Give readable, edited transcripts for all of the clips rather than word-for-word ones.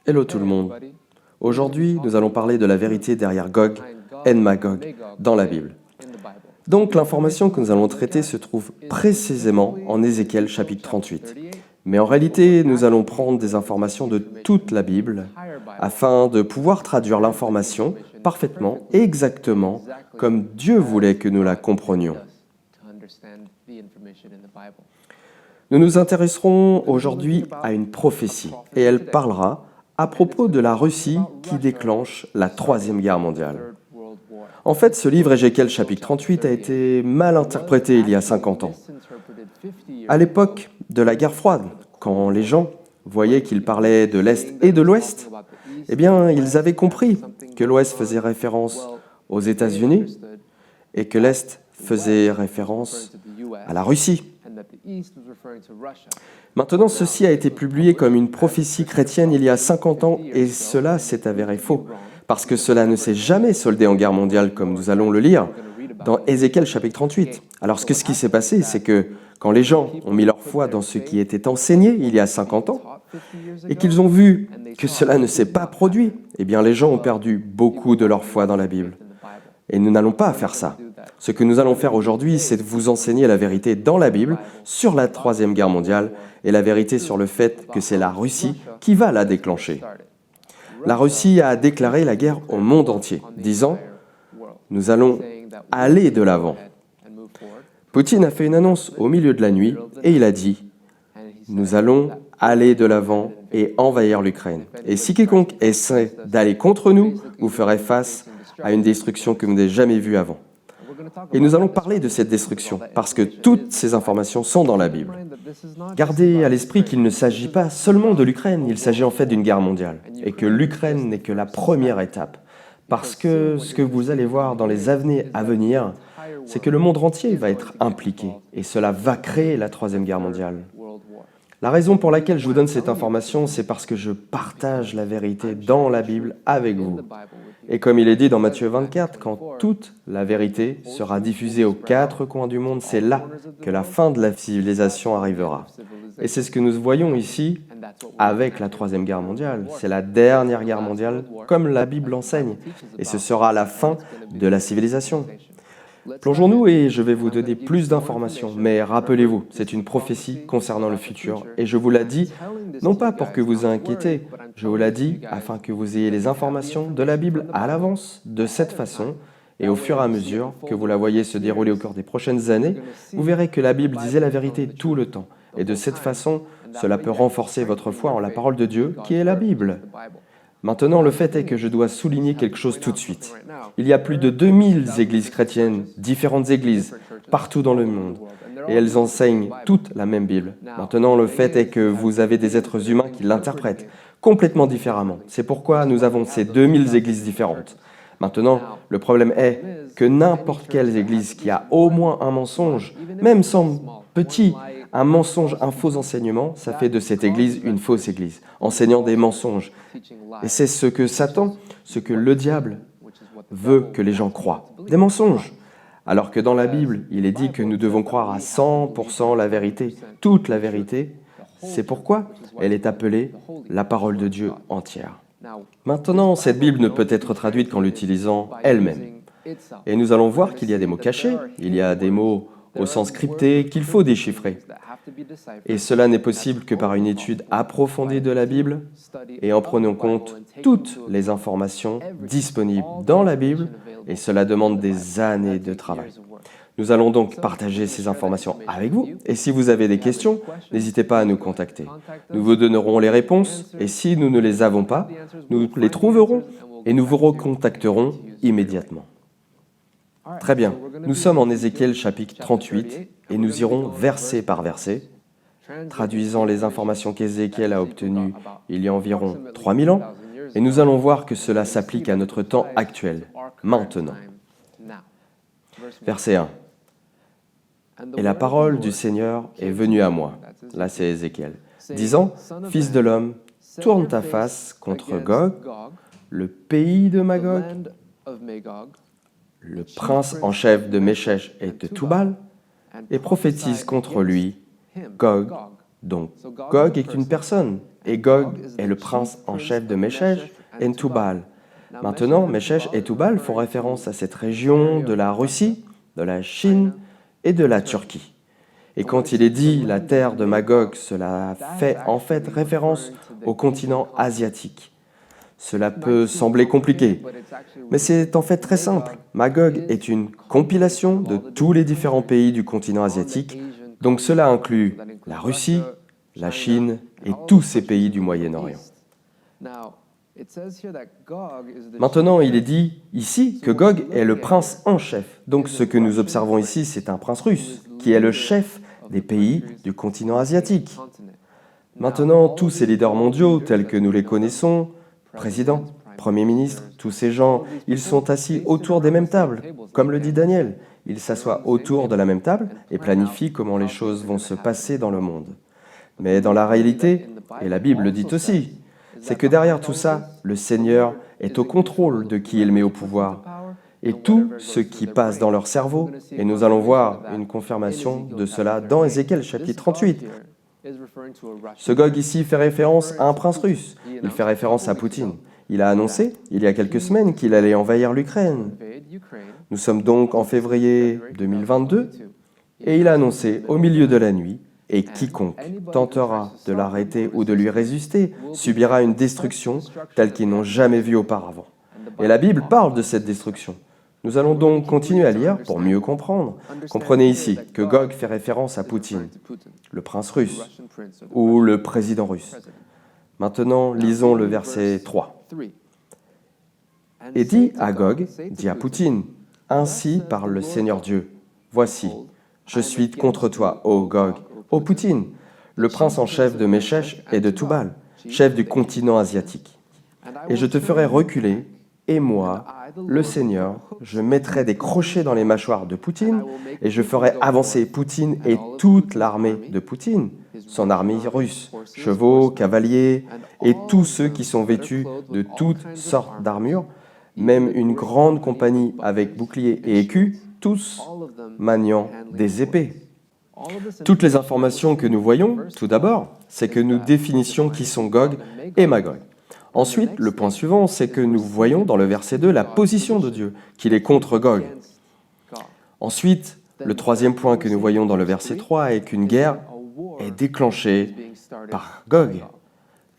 Hello tout le monde. Aujourd'hui, nous allons parler de la vérité derrière Gog et Magog dans la Bible. Donc, l'information que nous allons traiter se trouve précisément en Ézéchiel chapitre 38. Mais en réalité, nous allons prendre des informations de toute la Bible afin de pouvoir traduire l'information parfaitement et exactement comme Dieu voulait que nous la comprenions. Nous nous intéresserons aujourd'hui à une prophétie et elle parlera à propos de la Russie qui déclenche la Troisième Guerre mondiale. En fait, ce livre Ézéchiel chapitre 38 a été mal interprété il y a 50 ans. À l'époque de la guerre froide, quand les gens voyaient qu'il parlait de l'Est et de l'Ouest, eh bien, ils avaient compris que l'Ouest faisait référence aux États-Unis et que l'Est faisait référence à la Russie. Maintenant, ceci a été publié comme une prophétie chrétienne il y a 50 ans et cela s'est avéré faux, parce que cela ne s'est jamais soldé en guerre mondiale comme nous allons le lire dans Ézéchiel chapitre 38. Alors ce qui s'est passé, c'est que quand les gens ont mis leur foi dans ce qui était enseigné il y a 50 ans et qu'ils ont vu que cela ne s'est pas produit, eh bien les gens ont perdu beaucoup de leur foi dans la Bible. Et nous n'allons pas faire ça. Ce que nous allons faire aujourd'hui, c'est de vous enseigner la vérité dans la Bible sur la Troisième Guerre mondiale et la vérité sur le fait que c'est la Russie qui va la déclencher. La Russie a déclaré la guerre au monde entier, disant « Nous allons aller de l'avant ». Poutine a fait une annonce au milieu de la nuit et il a dit « Nous allons aller de l'avant et envahir l'Ukraine. Et si quiconque essaie d'aller contre nous, vous ferez face à une destruction que vous n'avez jamais vue avant. » Et nous allons parler de cette destruction, parce que toutes ces informations sont dans la Bible. Gardez à l'esprit qu'il ne s'agit pas seulement de l'Ukraine, il s'agit en fait d'une guerre mondiale, et que l'Ukraine n'est que la première étape. Parce que ce que vous allez voir dans les années à venir, c'est que le monde entier va être impliqué, et cela va créer la Troisième Guerre mondiale. La raison pour laquelle je vous donne cette information, c'est parce que je partage la vérité dans la Bible avec vous. Et comme il est dit dans Matthieu 24, quand toute la vérité sera diffusée aux quatre coins du monde, c'est là que la fin de la civilisation arrivera. Et c'est ce que nous voyons ici avec la Troisième Guerre mondiale. C'est la dernière guerre mondiale, comme la Bible l'enseigne. Et ce sera la fin de la civilisation. Plongeons-nous et je vais vous donner plus d'informations. Mais rappelez-vous, c'est une prophétie concernant le futur. Et je vous l'ai dit, non pas pour que vous inquiétez, je vous l'ai dit afin que vous ayez les informations de la Bible à l'avance, de cette façon. Et au fur et à mesure que vous la voyez se dérouler au cours des prochaines années, vous verrez que la Bible disait la vérité tout le temps. Et de cette façon, cela peut renforcer votre foi en la parole de Dieu, qui est la Bible. Maintenant, le fait est que je dois souligner quelque chose tout de suite. Il y a plus de 2000 églises chrétiennes, différentes églises, partout dans le monde, et elles enseignent toutes la même Bible. Maintenant, le fait est que vous avez des êtres humains qui l'interprètent complètement différemment. C'est pourquoi nous avons ces 2000 églises différentes. Maintenant, le problème est que n'importe quelle église qui a au moins un mensonge, même sans petit, un mensonge, un faux enseignement, ça fait de cette église une fausse église, enseignant des mensonges. Et c'est ce que Satan, ce que le diable veut que les gens croient, des mensonges. Alors que dans la Bible, il est dit que nous devons croire à 100% la vérité, toute la vérité. C'est pourquoi elle est appelée la parole de Dieu entière. Maintenant, cette Bible ne peut être traduite qu'en l'utilisant elle-même. Et nous allons voir qu'il y a des mots cachés, il y a des mots au sens crypté qu'il faut déchiffrer. Et cela n'est possible que par une étude approfondie de la Bible et en prenant en compte toutes les informations disponibles dans la Bible, et cela demande des années de travail. Nous allons donc partager ces informations avec vous, et si vous avez des questions, n'hésitez pas à nous contacter. Nous vous donnerons les réponses, et si nous ne les avons pas, nous les trouverons et nous vous recontacterons immédiatement. Très bien, nous sommes en Ézéchiel chapitre 38 et nous irons verset par verset, traduisant les informations qu'Ézéchiel a obtenues il y a environ 3000 ans, et nous allons voir que cela s'applique à notre temps actuel, maintenant. Verset 1. Et la parole du Seigneur est venue à moi, là c'est Ézéchiel, disant, « Fils de l'homme, tourne ta face contre Gog, le pays de Magog, le prince en chef de Méchèch et de Toubal, et prophétise contre lui, Gog, Donc, Gog est une personne, et Gog est le prince en chef de Méchèch et Tubal. Maintenant, Méchèch et Tubal font référence à cette région de la Russie, de la Chine et de la Turquie. Et quand il est dit la terre de Magog, cela fait en fait référence au continent asiatique. Cela peut sembler compliqué, mais c'est en fait très simple. Magog est une compilation de tous les différents pays du continent asiatique, donc cela inclut la Russie, la Chine et tous ces pays du Moyen-Orient. Maintenant, il est dit ici que Gog est le prince en chef. Donc ce que nous observons ici, c'est un prince russe, qui est le chef des pays du continent asiatique. Maintenant, tous ces leaders mondiaux, tels que nous les connaissons, présidents, premiers ministres, tous ces gens, ils sont assis autour des mêmes tables, comme le dit Daniel. Ils s'assoient autour de la même table et planifient comment les choses vont se passer dans le monde. Mais dans la réalité, et la Bible le dit aussi, c'est que derrière tout ça, le Seigneur est au contrôle de qui il met au pouvoir et tout ce qui passe dans leur cerveau, et nous allons voir une confirmation de cela dans Ézéchiel chapitre 38. Ce Gog ici fait référence à un prince russe, il fait référence à Poutine. Il a annoncé, il y a quelques semaines, qu'il allait envahir l'Ukraine. Nous sommes donc en février 2022, et il a annoncé au milieu de la nuit, et quiconque tentera de l'arrêter ou de lui résister subira une destruction telle qu'ils n'ont jamais vue auparavant. Et la Bible parle de cette destruction. Nous allons donc continuer à lire pour mieux comprendre. Comprenez ici que Gog fait référence à Poutine, le prince russe, ou le président russe. Maintenant, lisons le verset 3. Et dit à Gog, dit à Poutine, ainsi parle le Seigneur Dieu, voici, je suis contre toi, ô Gog, ô Poutine, le prince en chef de Méchèch et de Tubal, chef du continent asiatique. Et je te ferai reculer, et moi, le Seigneur, je mettrai des crochets dans les mâchoires de Poutine, et je ferai avancer Poutine et toute l'armée de Poutine, son armée russe, chevaux, cavaliers, et tous ceux qui sont vêtus de toutes sortes d'armures, même une grande compagnie avec boucliers et écus, tous maniant des épées. Toutes les informations que nous voyons, tout d'abord, c'est que nous définissions qui sont Gog et Magog. Ensuite, le point suivant, c'est que nous voyons dans le verset 2 la position de Dieu, qu'il est contre Gog. Ensuite, le troisième point que nous voyons dans le verset 3 est qu'une guerre est déclenchée par Gog.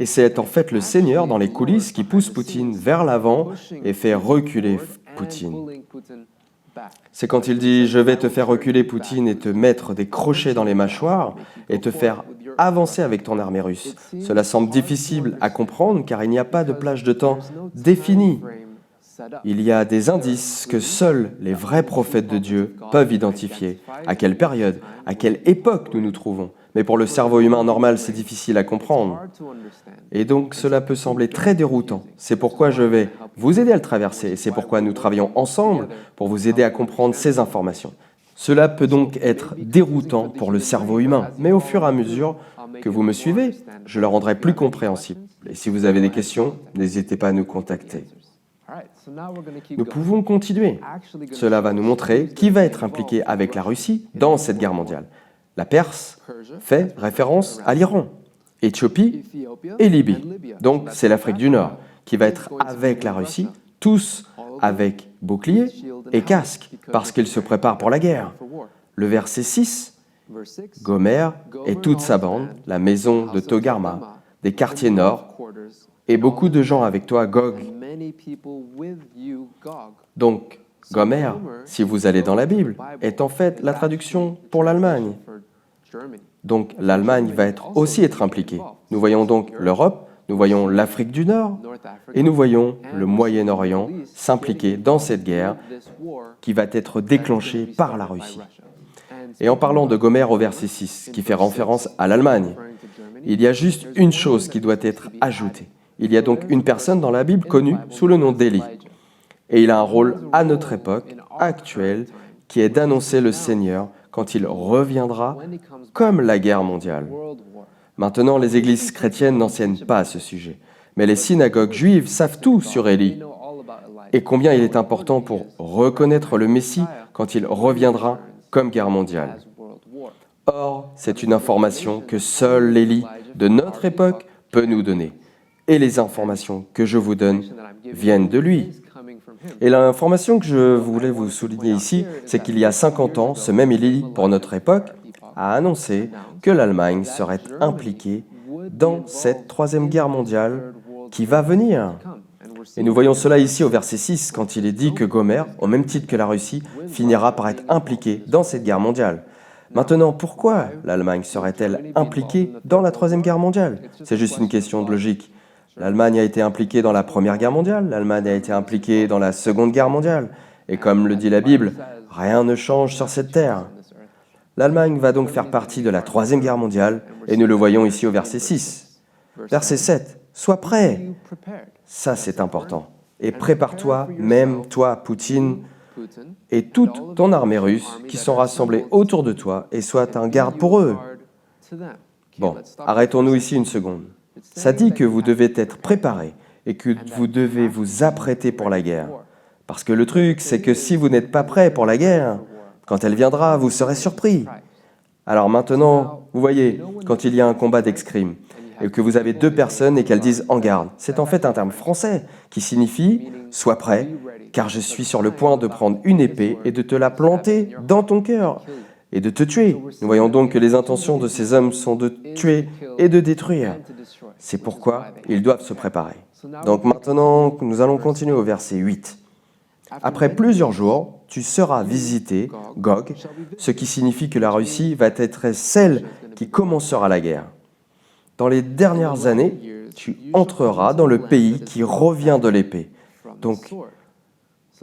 Et c'est en fait le Seigneur dans les coulisses qui pousse Poutine vers l'avant et fait reculer Poutine. C'est quand il dit « Je vais te faire reculer, Poutine, et te mettre des crochets dans les mâchoires et te faire avancer avec ton armée russe ». Cela semble difficile à comprendre car il n'y a pas de plage de temps définie. Il y a des indices que seuls les vrais prophètes de Dieu peuvent identifier. À quelle période, à quelle époque nous nous trouvons. Mais pour le cerveau humain normal, c'est difficile à comprendre. Et donc, cela peut sembler très déroutant. C'est pourquoi je vais vous aider à le traverser. Et c'est pourquoi nous travaillons ensemble pour vous aider à comprendre ces informations. Cela peut donc être déroutant pour le cerveau humain. Mais au fur et à mesure que vous me suivez, je le rendrai plus compréhensible. Et si vous avez des questions, n'hésitez pas à nous contacter. Nous pouvons continuer. Cela va nous montrer qui va être impliqué avec la Russie dans cette guerre mondiale. La Perse fait référence à l'Iran, Éthiopie et Libye. Donc c'est l'Afrique du Nord qui va être avec la Russie, tous avec boucliers et casques, parce qu'ils se préparent pour la guerre. Le verset 6, Gomer et toute sa bande, la maison de Togarma, des quartiers nord, et beaucoup de gens avec toi, Gog. Donc, Gomer, si vous allez dans la Bible, est en fait la traduction pour l'Allemagne. Donc, l'Allemagne va aussi être impliquée. Nous voyons donc l'Europe, nous voyons l'Afrique du Nord, et nous voyons le Moyen-Orient s'impliquer dans cette guerre qui va être déclenchée par la Russie. Et en parlant de Gomer au verset 6, qui fait référence à l'Allemagne, il y a juste une chose qui doit être ajoutée. Il y a donc une personne dans la Bible connue sous le nom d'Élie. Et il a un rôle à notre époque actuelle qui est d'annoncer le Seigneur quand il reviendra comme la guerre mondiale. Maintenant, les églises chrétiennes n'enseignent pas à ce sujet, mais les synagogues juives savent tout sur Élie et combien il est important pour reconnaître le Messie quand il reviendra comme guerre mondiale. Or, c'est une information que seul l'Élie de notre époque peut nous donner. Et les informations que je vous donne viennent de lui. Et l'information que je voulais vous souligner ici, c'est qu'il y a 50 ans, ce même Élie, pour notre époque, a annoncé que l'Allemagne serait impliquée dans cette troisième guerre mondiale qui va venir. Et nous voyons cela ici au verset 6, quand il est dit que Gomer, au même titre que la Russie, finira par être impliquée dans cette guerre mondiale. Maintenant, pourquoi l'Allemagne serait-elle impliquée dans la troisième guerre mondiale? C'est juste une question de logique. L'Allemagne a été impliquée dans la Première Guerre mondiale, l'Allemagne a été impliquée dans la Seconde Guerre mondiale. Et comme le dit la Bible, rien ne change sur cette terre. L'Allemagne va donc faire partie de la Troisième Guerre mondiale, et nous le voyons ici au verset 6. Verset 7, sois prêt. Ça, c'est important. Et prépare-toi, même toi, Poutine, et toute ton armée russe qui sont rassemblés autour de toi, et sois un garde pour eux. Bon, arrêtons-nous ici une seconde. Ça dit que vous devez être préparés et que vous devez vous apprêter pour la guerre. Parce que le truc, c'est que si vous n'êtes pas prêt pour la guerre, quand elle viendra, vous serez surpris. Alors maintenant, vous voyez, quand il y a un combat d'escrime et que vous avez deux personnes et qu'elles disent « en garde », c'est en fait un terme français qui signifie « sois prêt, car je suis sur le point de prendre une épée et de te la planter dans ton cœur et de te tuer. » Nous voyons donc que les intentions de ces hommes sont de tuer et de détruire. C'est pourquoi ils doivent se préparer. Donc maintenant, nous allons continuer au verset 8. Après plusieurs jours, tu seras visité, Gog, ce qui signifie que la Russie va être celle qui commencera la guerre. Dans les dernières années, tu entreras dans le pays qui revient de l'épée. Donc,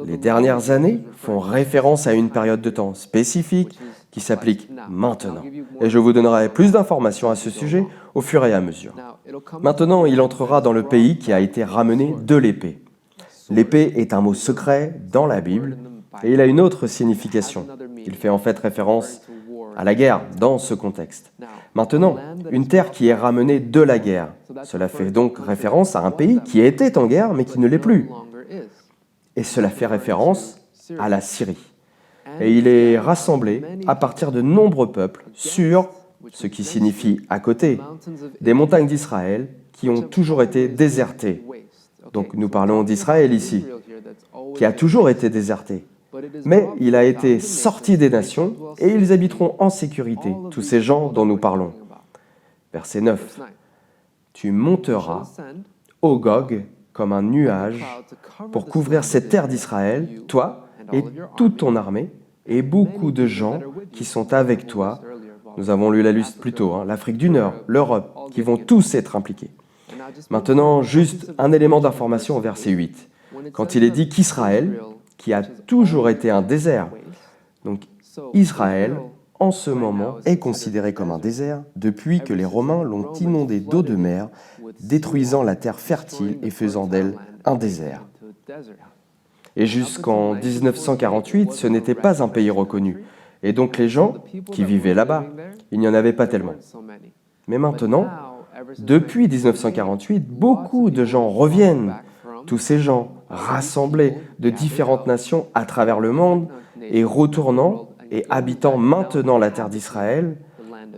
les dernières années font référence à une période de temps spécifique qui s'applique maintenant. Et je vous donnerai plus d'informations à ce sujet au fur et à mesure. Maintenant, il entrera dans le pays qui a été ramené de l'épée. L'épée est un mot secret dans la Bible et il a une autre signification. Il fait en fait référence à la guerre dans ce contexte. Maintenant, une terre qui est ramenée de la guerre. Cela fait donc référence à un pays qui était en guerre mais qui ne l'est plus. Et cela fait référence à la Syrie. Et il est rassemblé à partir de nombreux peuples sur, ce qui signifie à côté, des montagnes d'Israël qui ont toujours été désertées. Donc nous parlons d'Israël ici, qui a toujours été déserté. Mais il a été sorti des nations et ils habiteront en sécurité, tous ces gens dont nous parlons. Verset 9. Tu monteras, ô Gog, comme un nuage, pour couvrir cette terre d'Israël, toi et toute ton armée, et beaucoup de gens qui sont avec toi. Nous avons lu la liste plus tôt, l'Afrique du Nord, l'Europe, qui vont tous être impliqués. Maintenant, juste un élément d'information au verset 8. Quand il est dit qu'Israël, qui a toujours été un désert, donc Israël, en ce moment, est considéré comme un désert depuis que les Romains l'ont inondé d'eau de mer, détruisant la terre fertile et faisant d'elle un désert. Et jusqu'en 1948, ce n'était pas un pays reconnu. Et donc les gens qui vivaient là-bas, il n'y en avait pas tellement. Mais maintenant, depuis 1948, beaucoup de gens reviennent. Tous ces gens rassemblés de différentes nations à travers le monde et retournant et habitant maintenant la terre d'Israël.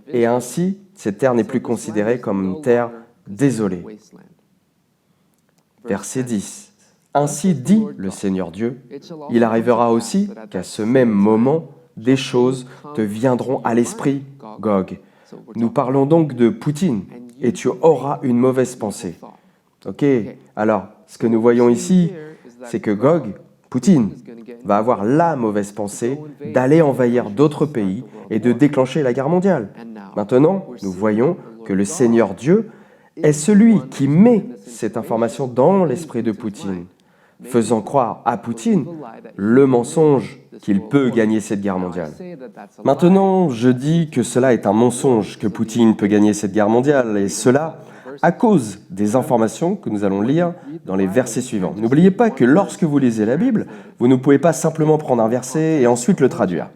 Et ainsi, cette terre n'est plus considérée comme une terre désolée. Verset 10. Ainsi dit le Seigneur Dieu, il arrivera aussi qu'à ce même moment, des choses te viendront à l'esprit, Gog. Nous parlons donc de Poutine, et tu auras une mauvaise pensée. Ok, alors, ce que nous voyons ici, c'est que Gog, Poutine, va avoir la mauvaise pensée d'aller envahir d'autres pays et de déclencher la guerre mondiale. Maintenant, nous voyons que le Seigneur Dieu est celui qui met cette information dans l'esprit de Poutine, faisant croire à Poutine le mensonge qu'il peut gagner cette guerre mondiale. Maintenant, je dis que cela est un mensonge, que Poutine peut gagner cette guerre mondiale, et cela à cause des informations que nous allons lire dans les versets suivants. N'oubliez pas que lorsque vous lisez la Bible, vous ne pouvez pas simplement prendre un verset et ensuite le traduire.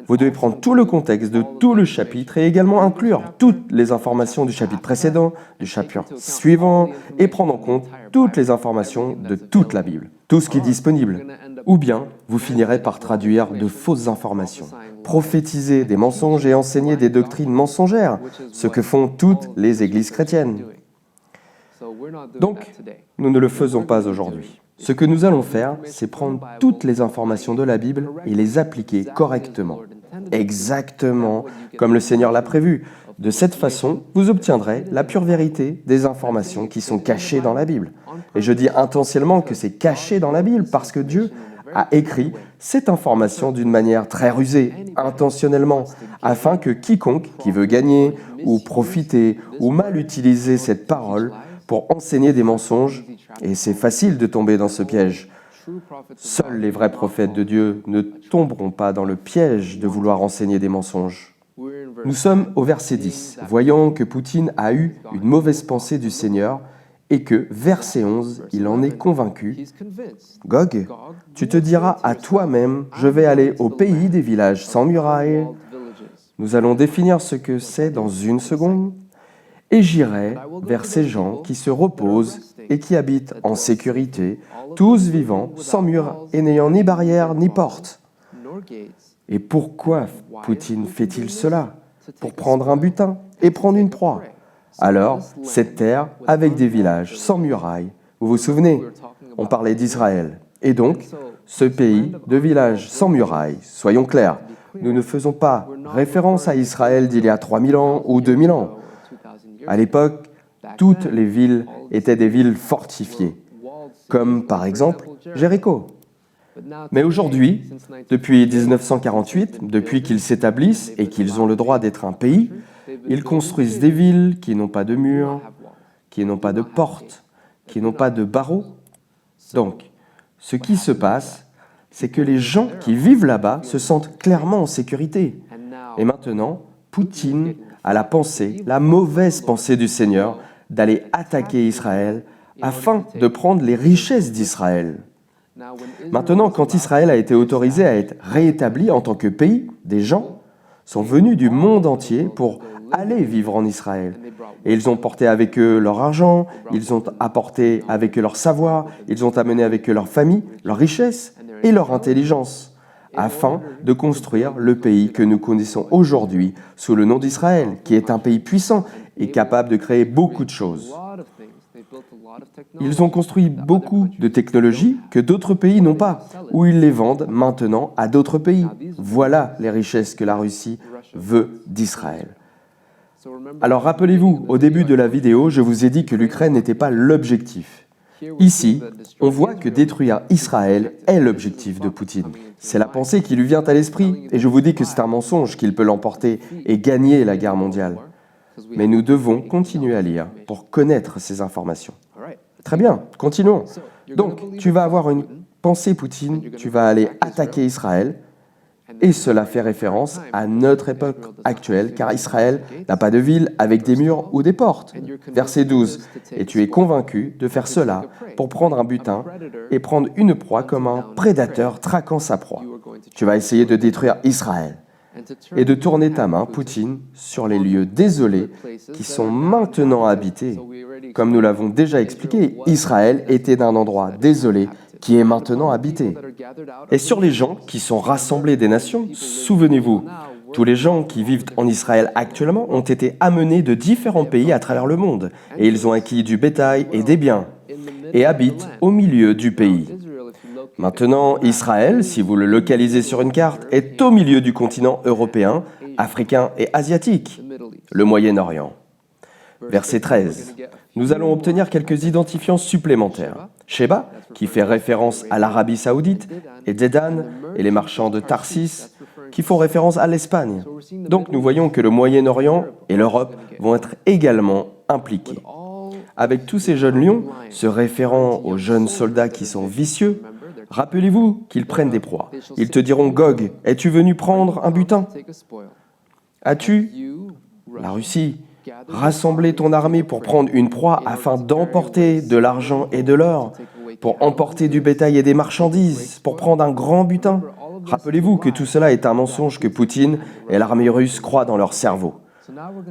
Vous devez prendre tout le contexte de tout le chapitre et également inclure toutes les informations du chapitre précédent, du chapitre suivant, et prendre en compte toutes les informations de toute la Bible, tout ce qui est disponible. Ou bien, vous finirez par traduire de fausses informations, prophétiser des mensonges et enseigner des doctrines mensongères, ce que font toutes les églises chrétiennes. Donc, nous ne le faisons pas aujourd'hui. Ce que nous allons faire, c'est prendre toutes les informations de la Bible et les appliquer correctement, exactement comme le Seigneur l'a prévu. De cette façon, vous obtiendrez la pure vérité des informations qui sont cachées dans la Bible. Et je dis intentionnellement que c'est caché dans la Bible parce que Dieu a écrit cette information d'une manière très rusée, intentionnellement, afin que quiconque qui veut gagner ou profiter ou mal utiliser cette parole pour enseigner des mensonges, et c'est facile de tomber dans ce piège. Seuls les vrais prophètes de Dieu ne tomberont pas dans le piège de vouloir enseigner des mensonges. Nous sommes au verset 10. Voyons que Poutine a eu une mauvaise pensée du Seigneur et que, verset 11, il en est convaincu. Gog, tu te diras à toi-même, je vais aller au pays des villages sans murailles. Nous allons définir ce que c'est dans une seconde. Et j'irai vers ces gens qui se reposent et qui habitent en sécurité, tous vivants, sans mur et n'ayant ni barrière ni porte. Et pourquoi Poutine fait-il cela? Pour prendre un butin et prendre une proie. Alors, cette terre avec des villages sans murailles, vous vous souvenez, on parlait d'Israël. Et donc, ce pays de villages sans murailles, soyons clairs, nous ne faisons pas référence à Israël d'il y a 3000 ans ou 2000 ans. À l'époque, toutes les villes étaient des villes fortifiées, comme par exemple Jéricho. Mais aujourd'hui, depuis 1948, depuis qu'ils s'établissent et qu'ils ont le droit d'être un pays, ils construisent des villes qui n'ont pas de murs, qui n'ont pas de portes, qui n'ont pas de barreaux. Donc, ce qui se passe, c'est que les gens qui vivent là-bas se sentent clairement en sécurité. Et maintenant, Poutine a la pensée, la mauvaise pensée du Seigneur d'aller attaquer Israël afin de prendre les richesses d'Israël. Maintenant, quand Israël a été autorisé à être réétabli en tant que pays, des gens sont venus du monde entier pour aller vivre en Israël. Et ils ont porté avec eux leur argent, ils ont apporté avec eux leur savoir, ils ont amené avec eux leur famille, leur richesse et leur intelligence, afin de construire le pays que nous connaissons aujourd'hui sous le nom d'Israël, qui est un pays puissant et capable de créer beaucoup de choses. Ils ont construit beaucoup de technologies que d'autres pays n'ont pas, ou ils les vendent maintenant à d'autres pays. Voilà les richesses que la Russie veut d'Israël. Alors rappelez-vous, au début de la vidéo, je vous ai dit que l'Ukraine n'était pas l'objectif. Ici, on voit que détruire Israël est l'objectif de Poutine. C'est la pensée qui lui vient à l'esprit, et je vous dis que c'est un mensonge qu'il peut l'emporter et gagner la guerre mondiale. Mais nous devons continuer à lire pour connaître ces informations. Très bien, continuons. Donc, tu vas avoir une pensée Poutine, tu vas aller attaquer Israël, et cela fait référence à notre époque actuelle, car Israël n'a pas de ville avec des murs ou des portes. Verset 12. Et tu es convaincu de faire cela pour prendre un butin et prendre une proie comme un prédateur traquant sa proie. Tu vas essayer de détruire Israël et de tourner ta main, Poutine, sur les lieux désolés qui sont maintenant habités. Comme nous l'avons déjà expliqué, Israël était d'un endroit désolé qui est maintenant habité. Et sur les gens qui sont rassemblés des nations, souvenez-vous, tous les gens qui vivent en Israël actuellement ont été amenés de différents pays à travers le monde, et ils ont acquis du bétail et des biens, et habitent au milieu du pays. Maintenant, Israël, si vous le localisez sur une carte, est au milieu du continent européen, africain et asiatique, le Moyen-Orient. Verset 13. Nous allons obtenir quelques identifiants supplémentaires. Sheba, qui fait référence à l'Arabie Saoudite, et Dedan, et les marchands de Tarsis, qui font référence à l'Espagne. Donc nous voyons que le Moyen-Orient et l'Europe vont être également impliqués. Avec tous ces jeunes lions, se référant aux jeunes soldats qui sont vicieux, rappelez-vous qu'ils prennent des proies. Ils te diront, Gog, es-tu venu prendre un butin? As-tu, la Russie, rassemblé ton armée pour prendre une proie afin d'emporter de l'argent et de l'or, pour emporter du bétail et des marchandises, pour prendre un grand butin? Rappelez-vous que tout cela est un mensonge que Poutine et l'armée russe croient dans leur cerveau.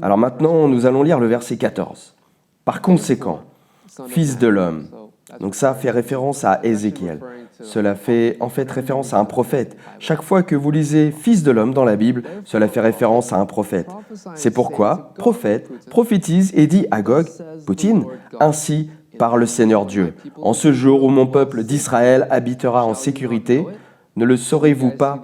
Alors maintenant, nous allons lire le verset 14. Par conséquent, fils de l'homme. Donc ça fait référence à Ézéchiel. Cela fait en fait référence à un prophète. Chaque fois que vous lisez fils de l'homme dans la Bible, cela fait référence à un prophète. C'est pourquoi, prophète, prophétise et dit à Gog, Poutine, ainsi par le Seigneur Dieu. En ce jour où mon peuple d'Israël habitera en sécurité, ne le saurez-vous pas?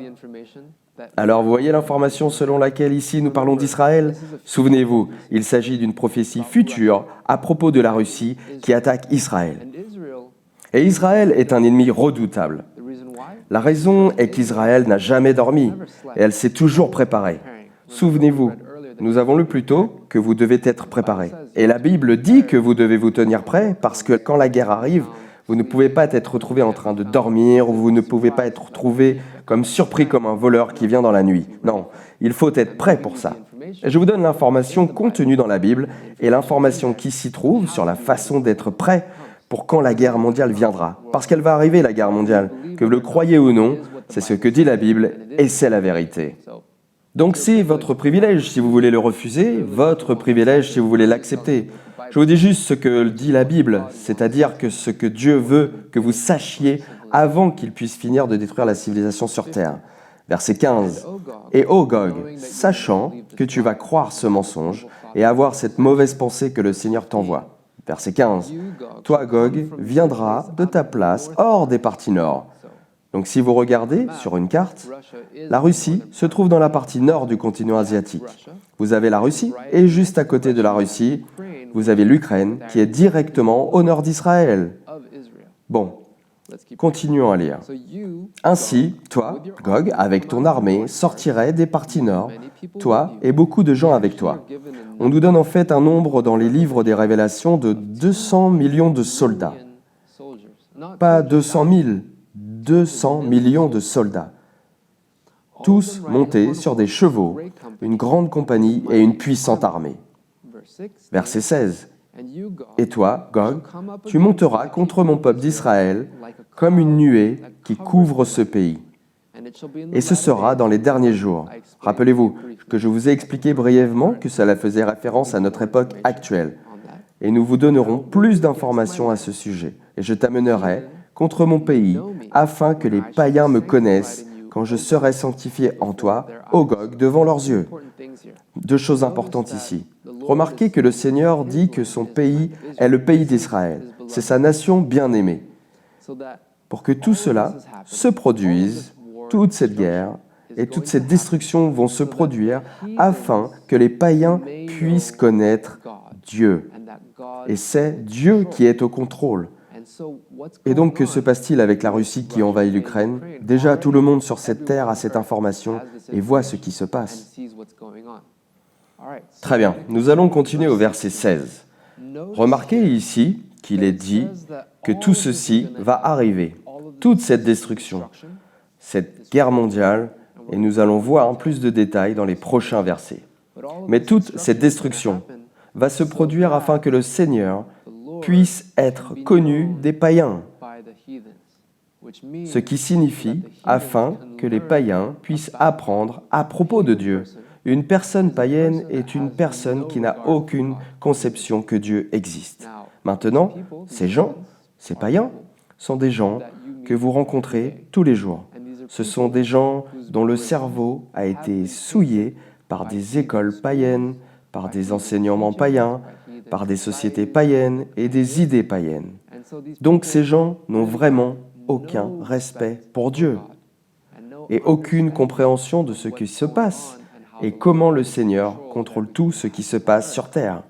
Alors vous voyez l'information selon laquelle ici nous parlons d'Israël? Souvenez-vous, il s'agit d'une prophétie future à propos de la Russie qui attaque Israël. Et Israël est un ennemi redoutable. La raison est qu'Israël n'a jamais dormi et elle s'est toujours préparée. Souvenez-vous, nous avons lu plus tôt que vous devez être préparés. Et la Bible dit que vous devez vous tenir prêts parce que quand la guerre arrive, vous ne pouvez pas être retrouvé en train de dormir ou vous ne pouvez pas être retrouvé comme surpris comme un voleur qui vient dans la nuit. Non, il faut être prêt pour ça. Et je vous donne l'information contenue dans la Bible et l'information qui s'y trouve sur la façon d'être prêt pour quand la guerre mondiale viendra. Parce qu'elle va arriver, la guerre mondiale. Que vous le croyez ou non, c'est ce que dit la Bible et c'est la vérité. Donc c'est votre privilège si vous voulez le refuser, votre privilège si vous voulez l'accepter. Je vous dis juste ce que dit la Bible, c'est-à-dire que ce que Dieu veut que vous sachiez avant qu'il puisse finir de détruire la civilisation sur Terre. Verset 15. « Et ô Gog, sachant que tu vas croire ce mensonge et avoir cette mauvaise pensée que le Seigneur t'envoie. » Verset 15. « Toi, Gog, viendras de ta place hors des parties nord. » Donc si vous regardez sur une carte, la Russie se trouve dans la partie nord du continent asiatique. Vous avez la Russie et juste à côté de la Russie, vous avez l'Ukraine qui est directement au nord d'Israël. Bon, continuons à lire. Ainsi, toi, Gog, avec ton armée, sortirais des parties nord, toi et beaucoup de gens avec toi. On nous donne en fait un nombre dans les livres des Révélations de 200 millions de soldats. Pas 200 000, 200 millions de soldats. Tous montés sur des chevaux, une grande compagnie et une puissante armée. Verset 16. Et toi, Gog, tu monteras contre mon peuple d'Israël comme une nuée qui couvre ce pays. Et ce sera dans les derniers jours. Rappelez-vous que je vous ai expliqué brièvement que cela faisait référence à notre époque actuelle. Et nous vous donnerons plus d'informations à ce sujet. Et je t'amènerai contre mon pays, afin que les païens me connaissent quand je serai sanctifié en toi, ô Gog, devant leurs yeux. Deux choses importantes ici. Remarquez que le Seigneur dit que son pays est le pays d'Israël. C'est sa nation bien-aimée. Pour que tout cela se produise, toute cette guerre et toute cette destruction vont se produire afin que les païens puissent connaître Dieu. Et c'est Dieu qui est au contrôle. Et donc, que se passe-t-il avec la Russie qui envahit l'Ukraine? Déjà, tout le monde sur cette terre a cette information et voit ce qui se passe. Très bien, nous allons continuer au verset 16. Remarquez ici qu'il est dit que tout ceci va arriver, toute cette destruction, cette guerre mondiale, et nous allons voir en plus de détails dans les prochains versets. Mais toute cette destruction va se produire afin que le Seigneur puisse être connu des païens, ce qui signifie afin que les païens puissent apprendre à propos de Dieu. Une personne païenne est une personne qui n'a aucune conception que Dieu existe. Maintenant, ces gens, ces païens, sont des gens que vous rencontrez tous les jours. Ce sont des gens dont le cerveau a été souillé par des écoles païennes, par des enseignements païens, par des sociétés païennes et des idées païennes. Donc ces gens n'ont vraiment aucun respect pour Dieu et aucune compréhension de ce qui se passe et comment le Seigneur contrôle tout ce qui se passe sur terre.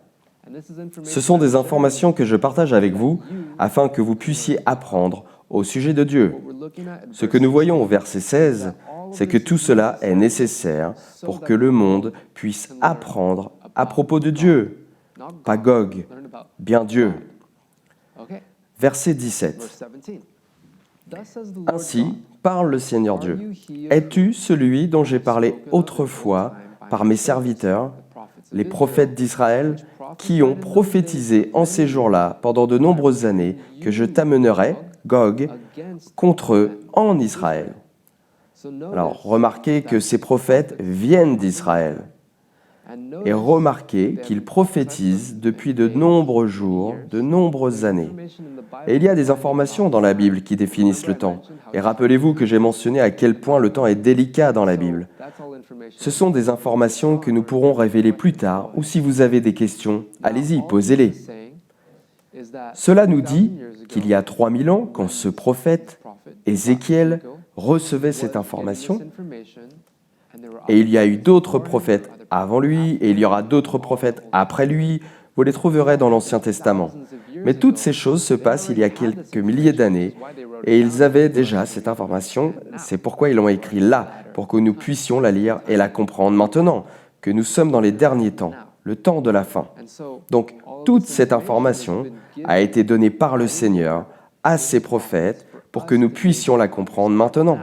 Ce sont des informations que je partage avec vous afin que vous puissiez apprendre au sujet de Dieu. Ce que nous voyons au verset 16, c'est que tout cela est nécessaire pour que le monde puisse apprendre à propos de Dieu. Pas Gog, bien Dieu. Verset 17. Ainsi parle le Seigneur Dieu. Es-tu celui dont j'ai parlé autrefois par mes serviteurs, les prophètes d'Israël, qui ont prophétisé en ces jours-là, pendant de nombreuses années, que je t'amènerai, Gog, contre eux en Israël? Alors, remarquez que ces prophètes viennent d'Israël. Et remarquez qu'ils prophétisent depuis de nombreux jours, de nombreuses années. Et il y a des informations dans la Bible qui définissent le temps. Et rappelez-vous que j'ai mentionné à quel point le temps est délicat dans la Bible. Ce sont des informations que nous pourrons révéler plus tard, ou si vous avez des questions, allez-y, posez-les. Cela nous dit qu'il y a 3000 ans, quand ce prophète, Ézéchiel, recevait cette information, et il y a eu d'autres prophètes avant lui, et il y aura d'autres prophètes après lui, vous les trouverez dans l'Ancien Testament. Mais toutes ces choses se passent il y a quelques milliers d'années, et ils avaient déjà cette information, c'est pourquoi ils l'ont écrit là, pour que nous puissions la lire et la comprendre maintenant, que nous sommes dans les derniers temps, le temps de la fin. Donc, toute cette information a été donnée par le Seigneur à ses prophètes pour que nous puissions la comprendre maintenant.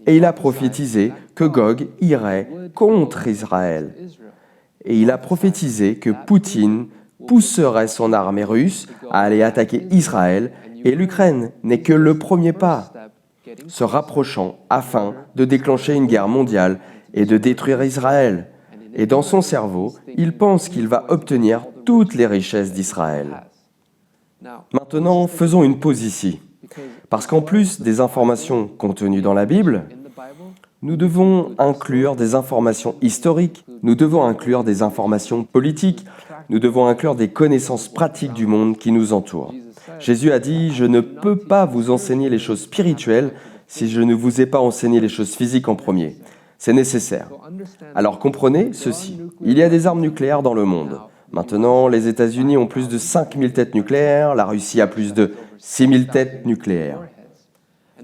Et il a prophétisé que Gog irait contre Israël. Et il a prophétisé que Poutine pousserait son armée russe à aller attaquer Israël, et l'Ukraine n'est que le premier pas, se rapprochant afin de déclencher une guerre mondiale et de détruire Israël. Et dans son cerveau, il pense qu'il va obtenir toutes les richesses d'Israël. Maintenant, faisons une pause ici. Parce qu'en plus des informations contenues dans la Bible, nous devons inclure des informations historiques, nous devons inclure des informations politiques, nous devons inclure des connaissances pratiques du monde qui nous entoure. Jésus a dit « Je ne peux pas vous enseigner les choses spirituelles si je ne vous ai pas enseigné les choses physiques en premier. C'est nécessaire. » Alors comprenez ceci, il y a des armes nucléaires dans le monde. Maintenant, les États-Unis ont plus de 5000 têtes nucléaires, la Russie a plus de 6000 têtes nucléaires.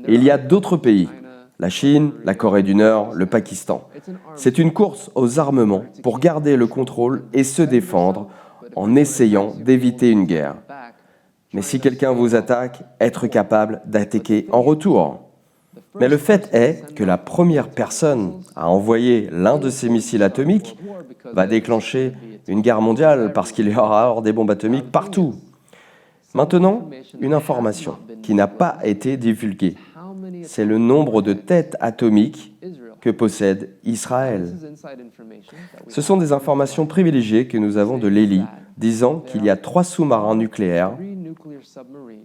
Et il y a d'autres pays, la Chine, la Corée du Nord, le Pakistan. C'est une course aux armements pour garder le contrôle et se défendre en essayant d'éviter une guerre. Mais si quelqu'un vous attaque, être capable d'attaquer en retour. Mais le fait est que la première personne à envoyer l'un de ces missiles atomiques va déclencher une guerre mondiale parce qu'il y aura des bombes atomiques partout. Maintenant, une information qui n'a pas été divulguée. C'est le nombre de têtes atomiques que possède Israël. Ce sont des informations privilégiées que nous avons de l'ELI, disant qu'il y a 3 sous-marins nucléaires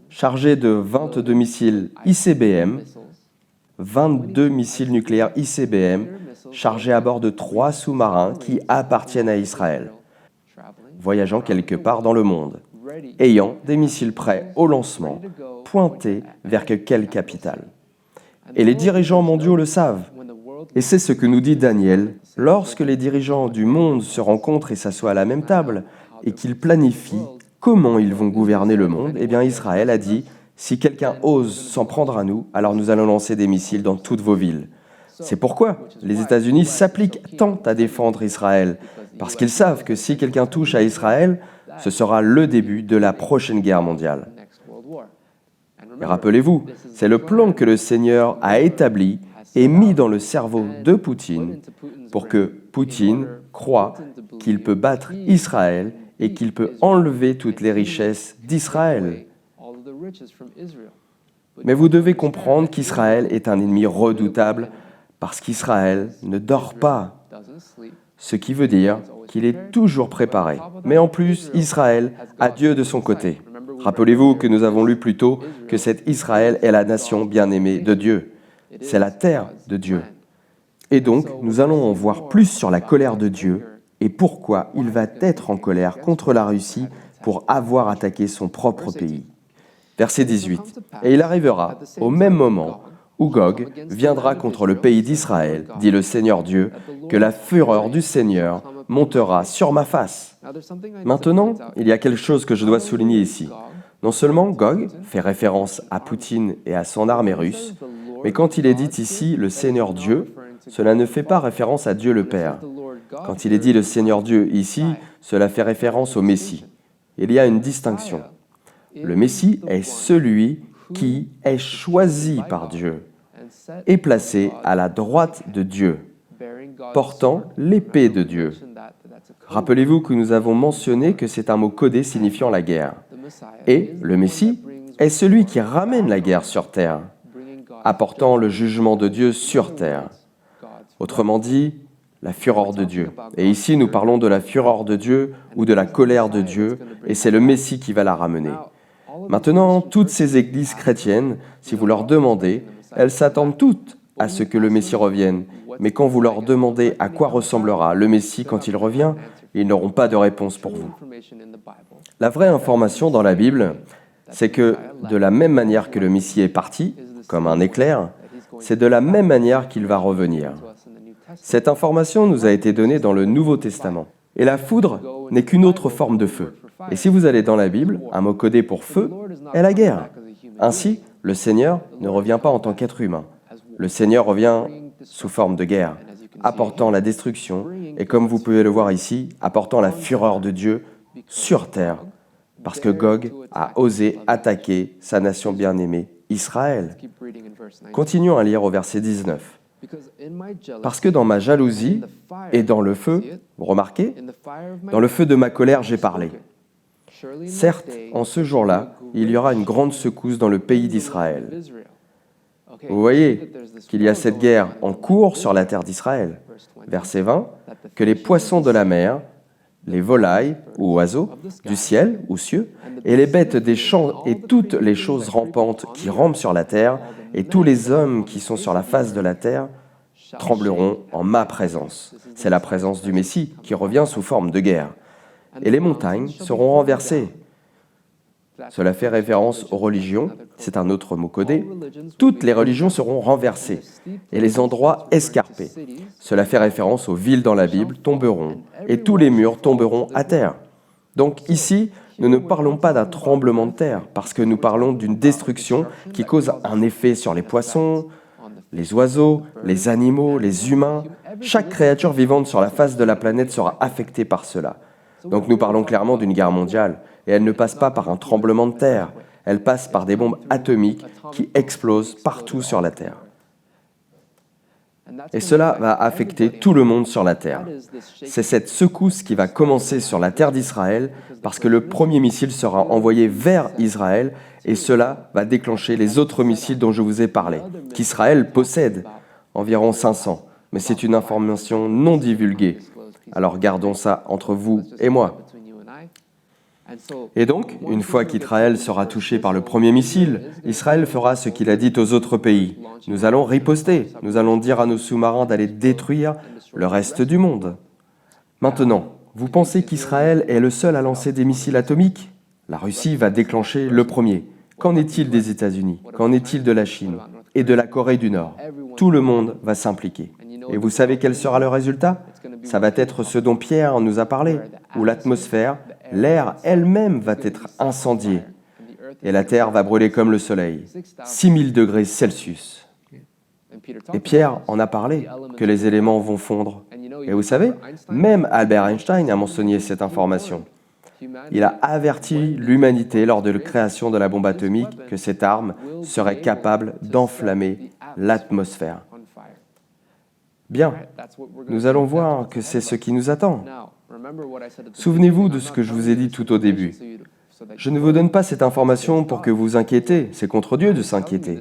chargés de 22 missiles ICBM, 22 missiles nucléaires ICBM chargés à bord de 3 sous-marins qui appartiennent à Israël, voyageant quelque part dans le monde, ayant des missiles prêts au lancement, pointés vers quelle capitale. Et les dirigeants mondiaux le savent. Et c'est ce que nous dit Daniel. Lorsque les dirigeants du monde se rencontrent et s'assoient à la même table, et qu'ils planifient comment ils vont gouverner le monde, eh bien Israël a dit, si quelqu'un ose s'en prendre à nous, alors nous allons lancer des missiles dans toutes vos villes. C'est pourquoi les États-Unis s'appliquent tant à défendre Israël, parce qu'ils savent que si quelqu'un touche à Israël, ce sera le début de la prochaine guerre mondiale. Et rappelez-vous, c'est le plan que le Seigneur a établi et mis dans le cerveau de Poutine pour que Poutine croie qu'il peut battre Israël et qu'il peut enlever toutes les richesses d'Israël. Mais vous devez comprendre qu'Israël est un ennemi redoutable parce qu'Israël ne dort pas, ce qui veut dire qu'il est toujours préparé. Mais en plus, Israël a Dieu de son côté. Rappelez-vous que nous avons lu plus tôt que cet Israël est la nation bien-aimée de Dieu. C'est la terre de Dieu. Et donc, nous allons en voir plus sur la colère de Dieu et pourquoi il va être en colère contre la Russie pour avoir attaqué son propre pays. Verset 18. « Et il arrivera au même moment où Gog viendra contre le pays d'Israël, dit le Seigneur Dieu, que la fureur du Seigneur montera sur ma face. » Maintenant, il y a quelque chose que je dois souligner ici. Non seulement Gog fait référence à Poutine et à son armée russe, mais quand il est dit ici le Seigneur Dieu, cela ne fait pas référence à Dieu le Père. Quand il est dit le Seigneur Dieu ici, cela fait référence au Messie. Il y a une distinction. Le Messie est celui qui est choisi par Dieu et placé à la droite de Dieu, portant l'épée de Dieu. Rappelez-vous que nous avons mentionné que c'est un mot codé signifiant la guerre. Et le Messie est celui qui ramène la guerre sur terre. apportant le jugement de Dieu sur terre. Autrement dit, la fureur de Dieu. Et ici, nous parlons de la fureur de Dieu ou de la colère de Dieu, et c'est le Messie qui va la ramener. Maintenant, toutes ces églises chrétiennes, si vous leur demandez, elles s'attendent toutes à ce que le Messie revienne. Mais quand vous leur demandez à quoi ressemblera le Messie quand il revient, ils n'auront pas de réponse pour vous. La vraie information dans la Bible, c'est que de la même manière que le Messie est parti, comme un éclair, c'est de la même manière qu'il va revenir. Cette information nous a été donnée dans le Nouveau Testament. Et la foudre n'est qu'une autre forme de feu. Et si vous allez dans la Bible, un mot codé pour feu est la guerre. Ainsi, le Seigneur ne revient pas en tant qu'être humain. Le Seigneur revient sous forme de guerre, apportant la destruction, et comme vous pouvez le voir ici, apportant la fureur de Dieu sur terre, parce que Gog a osé attaquer sa nation bien-aimée, Israël. Continuons à lire au verset 19. Parce que dans ma jalousie et dans le feu, vous remarquez, dans le feu de ma colère, j'ai parlé. Certes, en ce jour-là, il y aura une grande secousse dans le pays d'Israël. Vous voyez qu'il y a cette guerre en cours sur la terre d'Israël. Verset 20, que les poissons de la mer, les volailles ou oiseaux, du ciel ou cieux, et les bêtes des champs et toutes les choses rampantes qui rampent sur la terre, et tous les hommes qui sont sur la face de la terre, trembleront en ma présence. C'est la présence du Messie qui revient sous forme de guerre. Et les montagnes seront renversées. Cela fait référence aux religions, c'est un autre mot codé. Toutes les religions seront renversées, et les endroits escarpés. Cela fait référence aux villes dans la Bible tomberont, et tous les murs tomberont à terre. Donc ici, nous ne parlons pas d'un tremblement de terre, parce que nous parlons d'une destruction qui cause un effet sur les poissons, les oiseaux, les animaux, les humains. Chaque créature vivante sur la face de la planète sera affectée par cela. Donc nous parlons clairement d'une guerre mondiale, et elle ne passe pas par un tremblement de terre, elle passe par des bombes atomiques qui explosent partout sur la Terre. Et cela va affecter tout le monde sur la Terre. C'est cette secousse qui va commencer sur la terre d'Israël, parce que le premier missile sera envoyé vers Israël, et cela va déclencher les autres missiles dont je vous ai parlé, qu'Israël possède, environ 500. Mais c'est une information non divulguée. Alors gardons ça entre vous et moi. Et donc, une fois qu'Israël sera touché par le premier missile, Israël fera ce qu'il a dit aux autres pays. Nous allons riposter, nous allons dire à nos sous-marins d'aller détruire le reste du monde. Maintenant, vous pensez qu'Israël est le seul à lancer des missiles atomiques? La Russie va déclencher le premier. Qu'en est-il des États-Unis? Qu'en est-il de la Chine et de la Corée du Nord? Tout le monde va s'impliquer. Et vous savez quel sera le résultat? Ça va être ce dont Pierre nous a parlé, où l'atmosphère, l'air elle-même va être incendiée. Et la terre va brûler comme le soleil, 6000 degrés Celsius. Et Pierre en a parlé, que les éléments vont fondre. Et vous savez, même Albert Einstein a mentionné cette information. Il a averti l'humanité lors de la création de la bombe atomique que cette arme serait capable d'enflammer l'atmosphère. Bien, nous allons voir que c'est ce qui nous attend. Souvenez-vous de ce que je vous ai dit tout au début. Je ne vous donne pas cette information pour que vous vous inquiétez, c'est contre Dieu de s'inquiéter.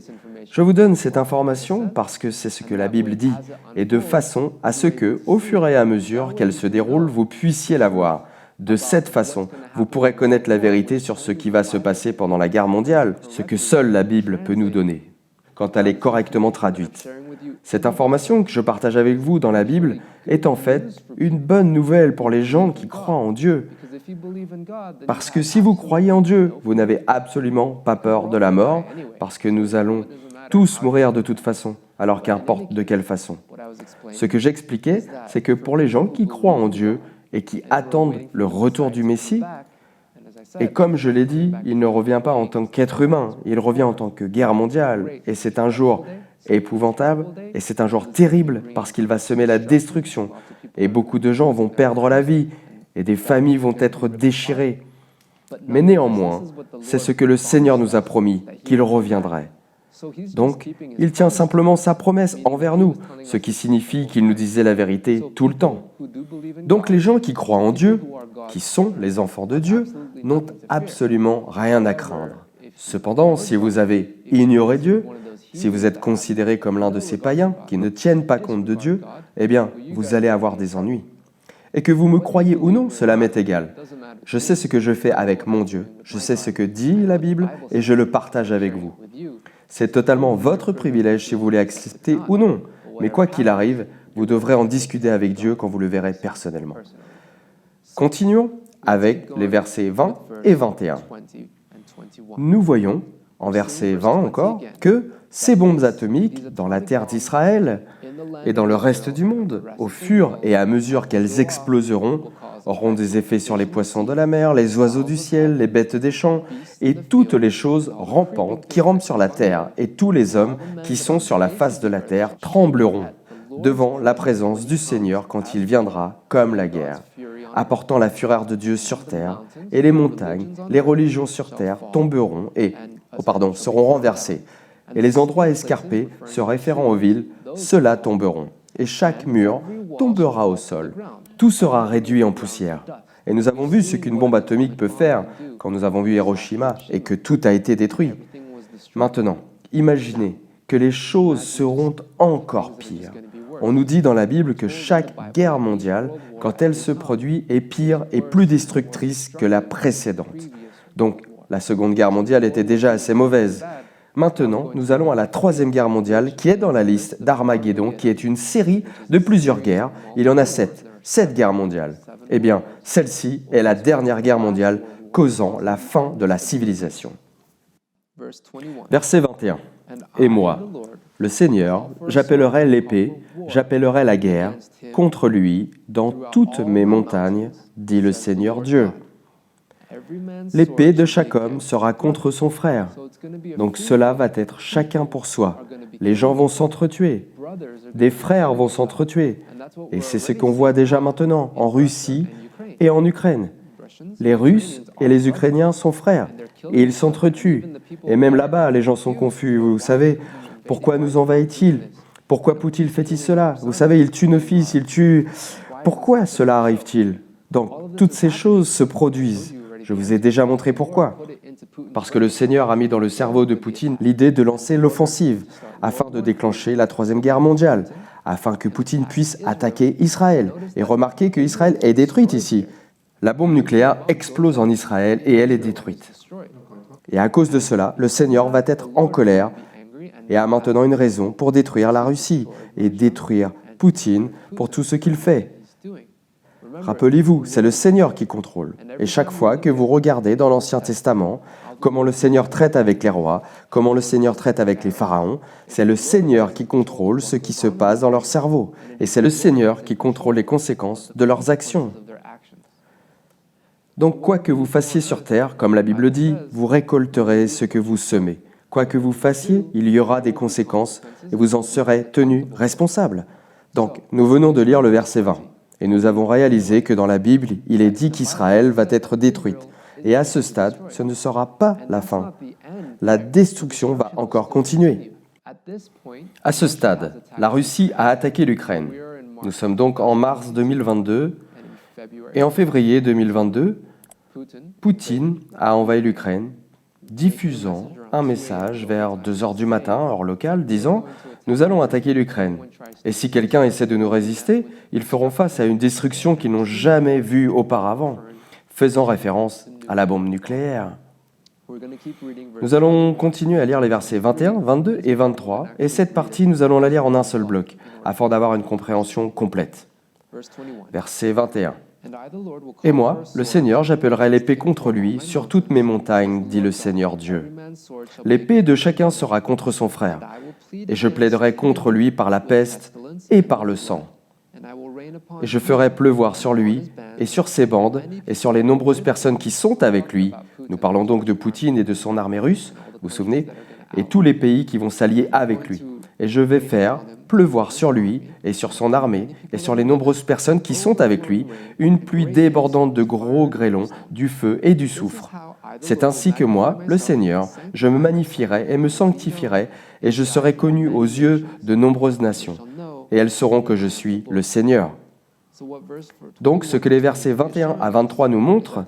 Je vous donne cette information parce que c'est ce que la Bible dit, et de façon à ce que, au fur et à mesure qu'elle se déroule, vous puissiez la voir. De cette façon, vous pourrez connaître la vérité sur ce qui va se passer pendant la guerre mondiale, ce que seule la Bible peut nous donner, quand elle est correctement traduite. Cette information que je partage avec vous dans la Bible est en fait une bonne nouvelle pour les gens qui croient en Dieu. Parce que si vous croyez en Dieu, vous n'avez absolument pas peur de la mort, parce que nous allons tous mourir de toute façon, alors qu'importe de quelle façon. Ce que j'expliquais, c'est que pour les gens qui croient en Dieu et qui attendent le retour du Messie, et comme je l'ai dit, il ne revient pas en tant qu'être humain, il revient en tant que guerre mondiale, et c'est un jour épouvantable, et c'est un jour terrible parce qu'il va semer la destruction, et beaucoup de gens vont perdre la vie, et des familles vont être déchirées. Mais néanmoins, c'est ce que le Seigneur nous a promis, qu'il reviendrait. Donc, il tient simplement sa promesse envers nous, ce qui signifie qu'il nous disait la vérité tout le temps. Donc les gens qui croient en Dieu, qui sont les enfants de Dieu, n'ont absolument rien à craindre. Cependant, si vous avez ignoré Dieu, si vous êtes considéré comme l'un de ces païens qui ne tiennent pas compte de Dieu, eh bien, vous allez avoir des ennuis. Et que vous me croyez ou non, cela m'est égal. Je sais ce que je fais avec mon Dieu, je sais ce que dit la Bible et je le partage avec vous. C'est totalement votre privilège si vous voulez accepter ou non. Mais quoi qu'il arrive, vous devrez en discuter avec Dieu quand vous le verrez personnellement. Continuons avec les versets 20 et 21. Nous voyons, en verset 20 encore, que ces bombes atomiques, dans la terre d'Israël et dans le reste du monde, au fur et à mesure qu'elles exploseront, auront des effets sur les poissons de la mer, les oiseaux du ciel, les bêtes des champs, et toutes les choses rampantes qui rampent sur la terre, et tous les hommes qui sont sur la face de la terre trembleront devant la présence du Seigneur quand il viendra comme la guerre, apportant la fureur de Dieu sur terre, et les montagnes, les religions sur terre tomberont et, seront renversées, et les endroits escarpés se référant aux villes, ceux-là tomberont, et chaque mur tombera au sol. Tout sera réduit en poussière. Et nous avons vu ce qu'une bombe atomique peut faire quand nous avons vu Hiroshima et que tout a été détruit. Maintenant, imaginez que les choses seront encore pires. On nous dit dans la Bible que chaque guerre mondiale, quand elle se produit, est pire et plus destructrice que la précédente. Donc, la Seconde Guerre mondiale était déjà assez mauvaise. Maintenant, nous allons à la Troisième Guerre mondiale, qui est dans la liste d'Armageddon, qui est une série de plusieurs guerres. Il y en a 7 guerres mondiales. Eh bien, celle-ci est la dernière guerre mondiale, causant la fin de la civilisation. Verset 21. Et moi, le Seigneur, j'appellerai l'épée, j'appellerai la guerre contre lui dans toutes mes montagnes, dit le Seigneur Dieu. L'épée de chaque homme sera contre son frère. Donc cela va être chacun pour soi. Les gens vont s'entretuer. Des frères vont s'entretuer. Et c'est ce qu'on voit déjà maintenant en Russie et en Ukraine. Les Russes et les Ukrainiens sont frères et ils s'entretuent. Et même là-bas, les gens sont confus. Vous savez, pourquoi nous envahit-il? Pourquoi Poutine fait-il cela? Vous savez, il tue nos fils, il tue... Pourquoi cela arrive-t-il? Donc, toutes ces choses se produisent. Je vous ai déjà montré pourquoi. Parce que le Seigneur a mis dans le cerveau de Poutine l'idée de lancer l'offensive afin de déclencher la Troisième Guerre mondiale, afin que Poutine puisse attaquer Israël. Et remarquez que Israël est détruite ici. La bombe nucléaire explose en Israël et elle est détruite. Et à cause de cela, le Seigneur va être en colère et a maintenant une raison pour détruire la Russie et détruire Poutine pour tout ce qu'il fait. Rappelez-vous, c'est le Seigneur qui contrôle. Et chaque fois que vous regardez dans l'Ancien Testament comment le Seigneur traite avec les rois, comment le Seigneur traite avec les pharaons, c'est le Seigneur qui contrôle ce qui se passe dans leur cerveau. Et c'est le Seigneur qui contrôle les conséquences de leurs actions. Donc, quoi que vous fassiez sur terre, comme la Bible dit, vous récolterez ce que vous semez. Quoi que vous fassiez, il y aura des conséquences et vous en serez tenus responsables. Donc, nous venons de lire le verset 20. Et nous avons réalisé que dans la Bible, il est dit qu'Israël va être détruite. Et à ce stade, ce ne sera pas la fin. La destruction va encore continuer. À ce stade, la Russie a attaqué l'Ukraine. Nous sommes donc en mars 2022. Et en février 2022, Poutine a envahi l'Ukraine, diffusant un message vers 2h du matin, heure locale, disant « Nous allons attaquer l'Ukraine. Et si quelqu'un essaie de nous résister, ils feront face à une destruction qu'ils n'ont jamais vue auparavant, faisant référence à la bombe nucléaire. » Nous allons continuer à lire les versets 21, 22 et 23, et cette partie, nous allons la lire en un seul bloc, afin d'avoir une compréhension complète. Verset 21. Et moi, le Seigneur, j'appellerai l'épée contre lui sur toutes mes montagnes, dit le Seigneur Dieu. L'épée de chacun sera contre son frère, et je plaiderai contre lui par la peste et par le sang. Et je ferai pleuvoir sur lui et sur ses bandes et sur les nombreuses personnes qui sont avec lui. Nous parlons donc de Poutine et de son armée russe, vous vous souvenez, et tous les pays qui vont s'allier avec lui. Et je vais faire pleuvoir sur lui et sur son armée et sur les nombreuses personnes qui sont avec lui une pluie débordante de gros grêlons, du feu et du soufre. C'est ainsi que moi, le Seigneur, je me magnifierai et me sanctifierai et je serai connu aux yeux de nombreuses nations. Et elles sauront que je suis le Seigneur. Donc, ce que les versets 21 à 23 nous montrent,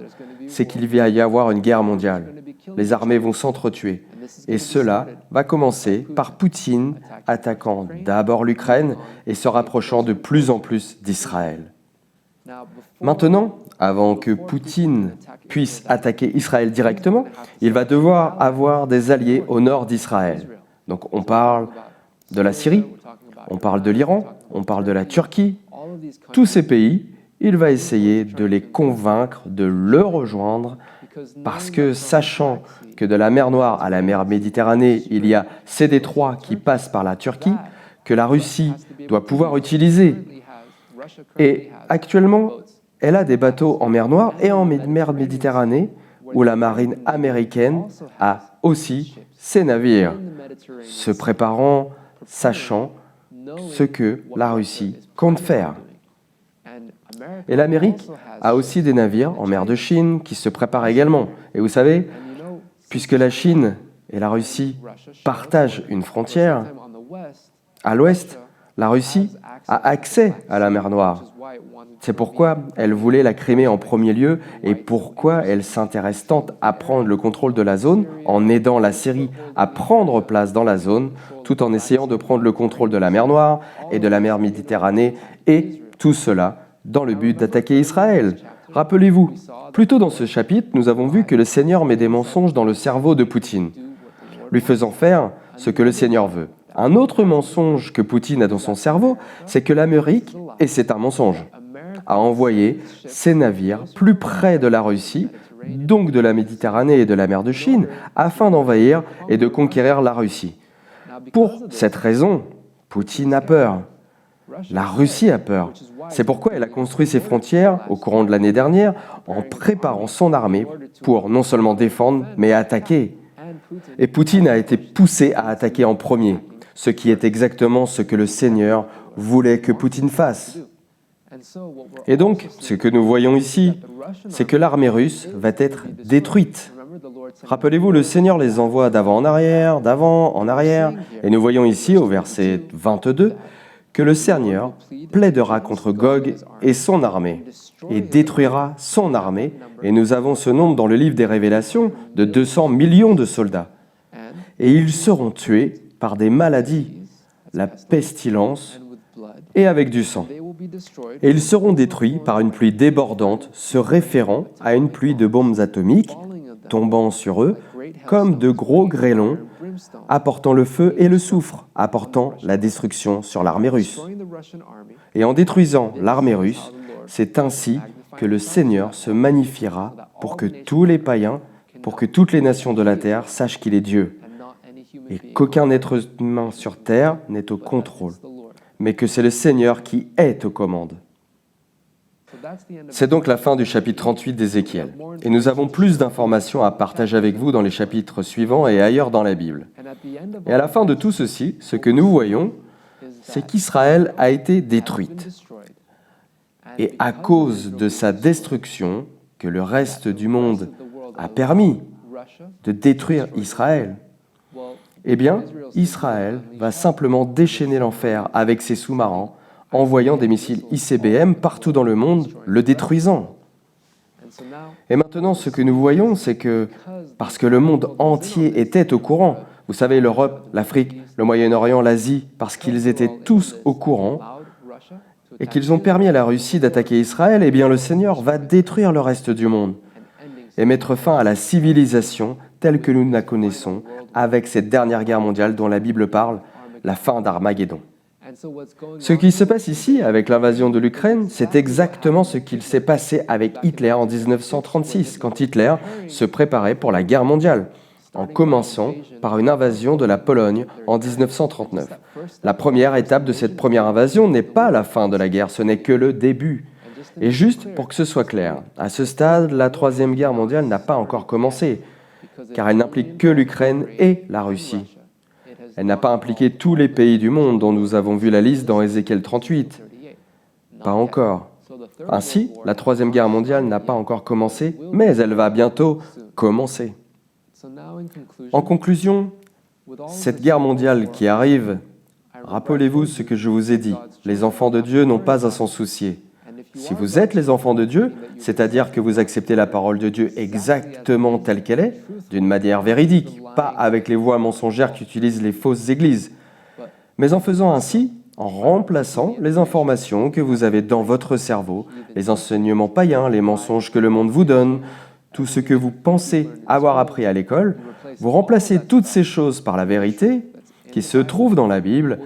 c'est qu'il va y avoir une guerre mondiale. Les armées vont s'entretuer. Et cela va commencer par Poutine attaquant d'abord l'Ukraine et se rapprochant de plus en plus d'Israël. Maintenant, avant que Poutine puisse attaquer Israël directement, il va devoir avoir des alliés au nord d'Israël. Donc on parle de la Syrie, on parle de l'Iran, on parle de la Turquie. Tous ces pays, il va essayer de les convaincre de le rejoindre parce que, sachant que de la mer Noire à la mer Méditerranée, il y a ces détroits qui passent par la Turquie, que la Russie doit pouvoir utiliser. Et actuellement, elle a des bateaux en mer Noire et en mer Méditerranée, où la marine américaine a aussi ses navires, se préparant, sachant ce que la Russie compte faire. Et l'Amérique a aussi des navires en mer de Chine qui se préparent également. Et vous savez, puisque la Chine et la Russie partagent une frontière, à l'ouest, la Russie a accès à la mer Noire. C'est pourquoi elle voulait la Crimée en premier lieu et pourquoi elle s'intéresse tant à prendre le contrôle de la zone en aidant la Syrie à prendre place dans la zone, tout en essayant de prendre le contrôle de la mer Noire et de la mer Méditerranée, et tout cela dans le but d'attaquer Israël. Rappelez-vous, plus tôt dans ce chapitre, nous avons vu que le Seigneur met des mensonges dans le cerveau de Poutine, lui faisant faire ce que le Seigneur veut. Un autre mensonge que Poutine a dans son cerveau, c'est que l'Amérique, et c'est un mensonge, a envoyé ses navires plus près de la Russie, donc de la Méditerranée et de la mer de Chine, afin d'envahir et de conquérir la Russie. Pour cette raison, Poutine a peur. La Russie a peur. C'est pourquoi elle a construit ses frontières au courant de l'année dernière en préparant son armée pour non seulement défendre, mais attaquer. Et Poutine a été poussé à attaquer en premier, ce qui est exactement ce que le Seigneur voulait que Poutine fasse. Et donc, ce que nous voyons ici, c'est que l'armée russe va être détruite. Rappelez-vous, le Seigneur les envoie d'avant en arrière, et nous voyons ici, au verset 22, que le Seigneur plaidera contre Gog et son armée, et détruira son armée, et nous avons ce nombre dans le livre des Révélations de 200 millions de soldats. Et ils seront tués par des maladies, la pestilence, et avec du sang. Et ils seront détruits par une pluie débordante, se référant à une pluie de bombes atomiques, tombant sur eux, comme de gros grêlons, apportant le feu et le soufre, apportant la destruction sur l'armée russe. Et en détruisant l'armée russe, c'est ainsi que le Seigneur se magnifiera pour que tous les païens, pour que toutes les nations de la terre sachent qu'il est Dieu, et qu'aucun être humain sur terre n'est au contrôle, mais que c'est le Seigneur qui est aux commandes. C'est donc la fin du chapitre 38 d'Ézéchiel. Et nous avons plus d'informations à partager avec vous dans les chapitres suivants et ailleurs dans la Bible. Et à la fin de tout ceci, ce que nous voyons, c'est qu'Israël a été détruite. Et à cause de sa destruction, que le reste du monde a permis de détruire Israël, eh bien, Israël va simplement déchaîner l'enfer avec ses sous-marins, envoyant des missiles ICBM partout dans le monde, le détruisant. Et maintenant, ce que nous voyons, c'est que, parce que le monde entier était au courant, vous savez, l'Europe, l'Afrique, le Moyen-Orient, l'Asie, parce qu'ils étaient tous au courant, et qu'ils ont permis à la Russie d'attaquer Israël, eh bien le Seigneur va détruire le reste du monde et mettre fin à la civilisation telle que nous la connaissons, avec cette dernière guerre mondiale dont la Bible parle, la fin d'Armageddon. Ce qui se passe ici avec l'invasion de l'Ukraine, c'est exactement ce qu'il s'est passé avec Hitler en 1936, quand Hitler se préparait pour la guerre mondiale, en commençant par une invasion de la Pologne en 1939. La première étape de cette première invasion n'est pas la fin de la guerre, ce n'est que le début. Et juste pour que ce soit clair, à ce stade, la Troisième Guerre mondiale n'a pas encore commencé, car elle n'implique que l'Ukraine et la Russie. Elle n'a pas impliqué tous les pays du monde dont nous avons vu la liste dans Ézéchiel 38. Pas encore. Ainsi, la Troisième Guerre mondiale n'a pas encore commencé, mais elle va bientôt commencer. En conclusion, cette guerre mondiale qui arrive, rappelez-vous ce que je vous ai dit, les enfants de Dieu n'ont pas à s'en soucier. Si vous êtes les enfants de Dieu, c'est-à-dire que vous acceptez la parole de Dieu exactement telle qu'elle est, d'une manière véridique, pas avec les voies mensongères qu'utilisent les fausses églises, mais en faisant ainsi, en remplaçant les informations que vous avez dans votre cerveau, les enseignements païens, les mensonges que le monde vous donne, tout ce que vous pensez avoir appris à l'école, vous remplacez toutes ces choses par la vérité qui se trouve dans la Bible,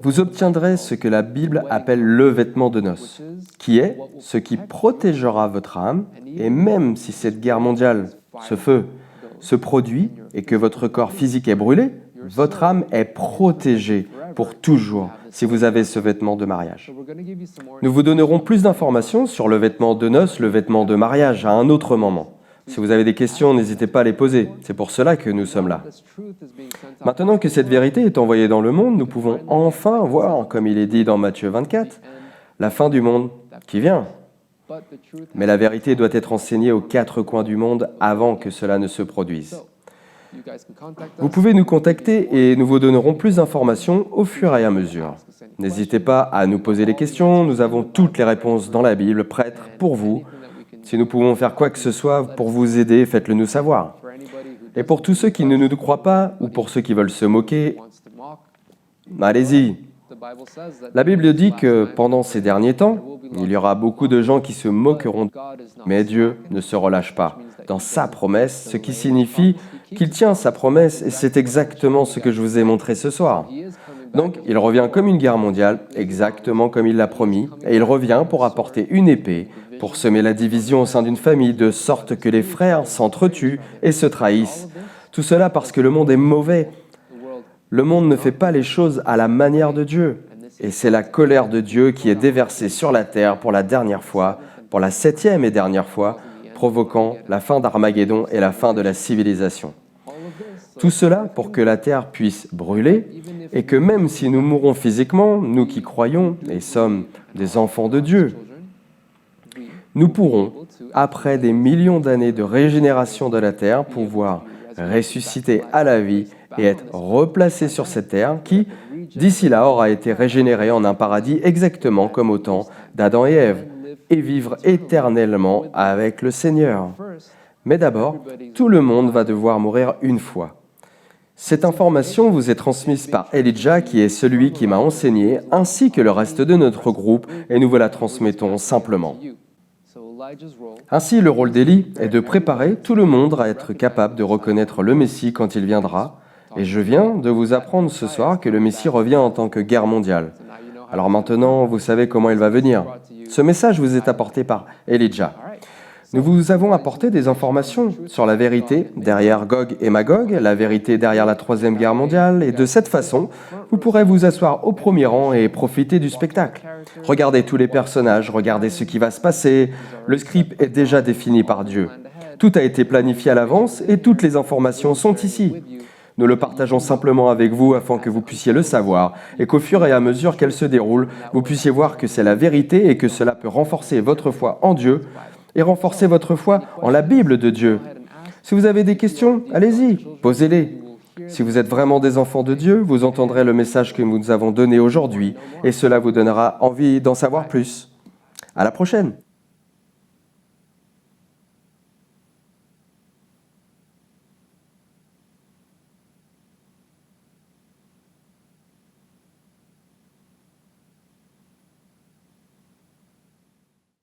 vous obtiendrez ce que la Bible appelle le vêtement de noces, qui est ce qui protégera votre âme, et même si cette guerre mondiale, ce feu, se produit et que votre corps physique est brûlé, votre âme est protégée pour toujours si vous avez ce vêtement de mariage. Nous vous donnerons plus d'informations sur le vêtement de noces, le vêtement de mariage à un autre moment. Si vous avez des questions, n'hésitez pas à les poser. C'est pour cela que nous sommes là. Maintenant que cette vérité est envoyée dans le monde, nous pouvons enfin voir, comme il est dit dans Matthieu 24, la fin du monde qui vient. Mais la vérité doit être enseignée aux quatre coins du monde avant que cela ne se produise. Vous pouvez nous contacter et nous vous donnerons plus d'informations au fur et à mesure. N'hésitez pas à nous poser des questions, nous avons toutes les réponses dans la Bible prêtes pour vous. Si nous pouvons faire quoi que ce soit pour vous aider, faites-le nous savoir. Et pour tous ceux qui ne nous croient pas ou pour ceux qui veulent se moquer, allez-y. La Bible dit que pendant ces derniers temps, il y aura beaucoup de gens qui se moqueront, mais Dieu ne se relâche pas dans sa promesse, ce qui signifie qu'il tient sa promesse, et c'est exactement ce que je vous ai montré ce soir. Donc, il revient comme une guerre mondiale, exactement comme il l'a promis, et il revient pour apporter une épée, pour semer la division au sein d'une famille, de sorte que les frères s'entretuent et se trahissent. Tout cela parce que le monde est mauvais. Le monde ne fait pas les choses à la manière de Dieu. Et c'est la colère de Dieu qui est déversée sur la terre pour la dernière fois, pour la 7e et dernière fois, provoquant la fin d'Armageddon et la fin de la civilisation. Tout cela pour que la terre puisse brûler et que même si nous mourrons physiquement, nous qui croyons et sommes des enfants de Dieu, nous pourrons, après des millions d'années de régénération de la terre, pouvoir ressusciter à la vie et être replacés sur cette terre qui, d'ici là, aura été régénérée en un paradis exactement comme au temps d'Adam et Ève, et vivre éternellement avec le Seigneur. Mais d'abord, tout le monde va devoir mourir une fois. Cette information vous est transmise par Elijah, qui est celui qui m'a enseigné, ainsi que le reste de notre groupe, et nous vous la transmettons simplement. Ainsi, le rôle d'Élie est de préparer tout le monde à être capable de reconnaître le Messie quand il viendra, et je viens de vous apprendre ce soir que le Messie revient en tant que guerre mondiale. Alors maintenant, vous savez comment il va venir. Ce message vous est apporté par Elijah. Nous vous avons apporté des informations sur la vérité derrière Gog et Magog, la vérité derrière la Troisième Guerre mondiale, et de cette façon, vous pourrez vous asseoir au premier rang et profiter du spectacle. Regardez tous les personnages, regardez ce qui va se passer. Le script est déjà défini par Dieu. Tout a été planifié à l'avance et toutes les informations sont ici. Nous le partageons simplement avec vous afin que vous puissiez le savoir et qu'au fur et à mesure qu'elle se déroule, vous puissiez voir que c'est la vérité et que cela peut renforcer votre foi en Dieu et renforcer votre foi en la Bible de Dieu. Si vous avez des questions, allez-y, posez-les. Si vous êtes vraiment des enfants de Dieu, vous entendrez le message que nous vous avons donné aujourd'hui et cela vous donnera envie d'en savoir plus. À la prochaine!